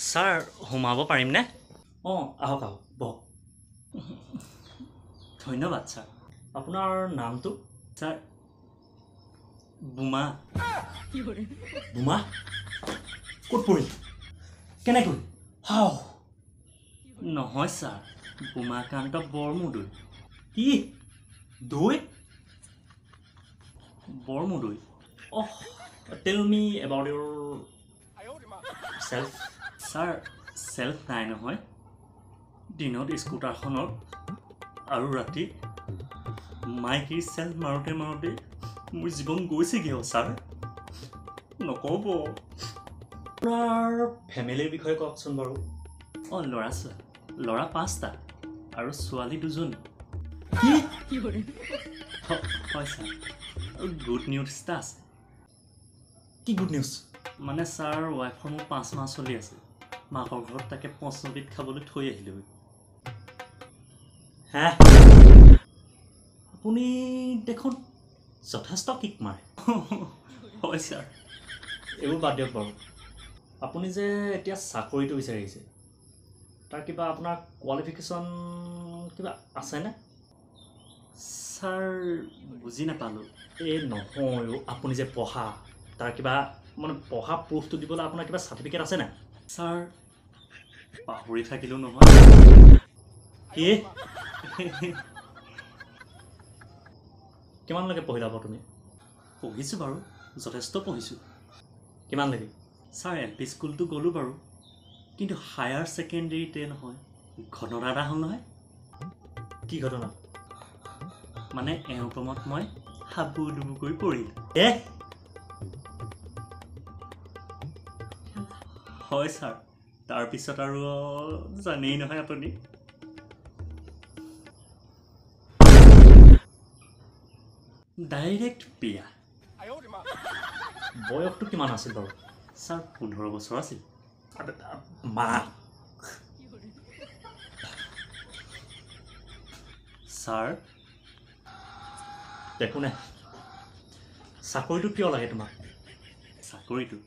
Sir সোমাব পাৰিম নে? আহক আহক বহক। ধন্যবাদ স্যাৰ। আপোনাৰ নামটো? স্যাৰ বোমা। বোমা ক'ত পৰিল? কেনেকৈ? হাও নহয় স্যাৰ, বোমাকান্ত বৰমুদৈ। কি দৈ? Bormudoi? Tell me about Euro self. Sir self নাই নহয়। দিনত স্কুটাৰখনত আৰু ৰাতি মাইকীৰ সেলফ মাৰোঁতে মাৰোঁতে মোৰ জীৱন গৈছেগৈ স্যাৰ। নক'ব। আপোনাৰ ফেমিলিৰ বিষয়ে কওকচোন বাৰু। ল'ৰা 5টা আৰু ছোৱালী 2জনী। কি হয় স্যাৰ, গুড নিউজ এটা আছে। কি গুড নিউজ? মানে স্যাৰ ৱাইফৰ মোৰ 5 মাহ চলি আছে। মাকৰ ঘৰত তাকে পচনবিধ খাবলৈ থৈ আহিলোঁ। হে আপুনি দেখোন যথেষ্ট কিক মাৰে। হয় ছাৰ। এইবোৰ বাদ দিয়ক বাৰু। আপুনি যে এতিয়া চাকৰিটো বিচাৰিছে, তাৰ কিবা আপোনাৰ কোৱালিফিকেশ্যন কিবা আছেনে? ছাৰ বুজি নাপালোঁ। এই নহয়, আপুনি যে পঢ়া, তাৰ কিবা মানে পঢ়া প্ৰুফটো দিবলৈ আপোনাৰ কিবা চাৰ্টিফিকেট আছে নাই? ছাৰ পাহৰি থাকিলোঁ নহয়। কি? কিমানলৈকে পঢ়িলা বাৰু তুমি? পঢ়িছোঁ বাৰু, যথেষ্ট পঢ়িছোঁ। কিমানলৈকে? ছাৰ LP স্কুলটো গ'লোঁ বাৰু, কিন্তু হায়াৰ ছেকেণ্ডেৰীতে নহয় ঘটনা এটা হ'ল নহয়। কি ঘটনা? মানে এওঁৰ প্ৰেমত মই হাবু ডুবু কৰি পৰিলোঁ। হয় ছাৰ, তাৰপিছত আৰু জানেই নহয় আপুনি। ডাইৰেক্ট বিয়া। বয়সটো কিমান আছিল বাৰু? ছাৰ 15 বছৰ আছিল। ছাৰ দেখো নাই, চাকৰিটো কিয় লাগে তোমাক? চাকৰিটো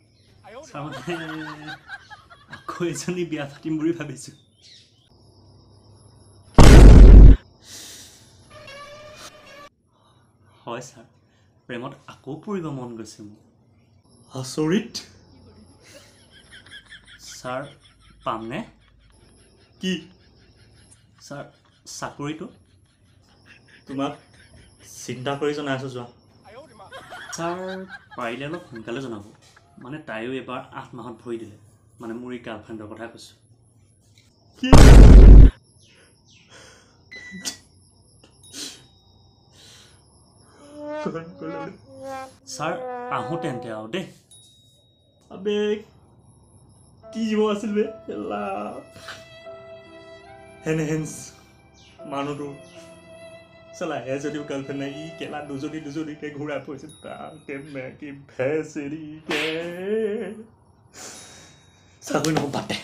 ছাৰ মানে আকৌ এজনী বিয়া পাতিম বুলি ভাবিছোঁ। হয় ছাৰ, প্ৰেমত আকৌ পৰিব মন গৈছে মোৰ। আচৰিত। ছাৰ পামনে? কি? ছাৰ চাকৰিটো। তোমাক চিন্তা কৰি জনাইছোঁ, যোৱা। ছাৰ পাৰিলে অলপ সোনকালে জনাব। মানে তাইও এবাৰ 8 মাহত ভৰি দিলে। মানে মোৰ এই গাৰ্লফ্ৰেণ্ডৰ কথা কৈছোঁ। কি? ছাৰ আহোঁ তেন্তে আৰু দেই। আবে কি জীৱ আছিল বে, হেনহেন্স মানুহটো চলাহে যদিও গাৰ্লফ্ৰেণ্ড নাই, ই কেলা দুজনীকে ঘূৰাই পৰিছে। তাকে মেকি ভেচেৰিকে চাকৰি নহ'ব, বাদ দে।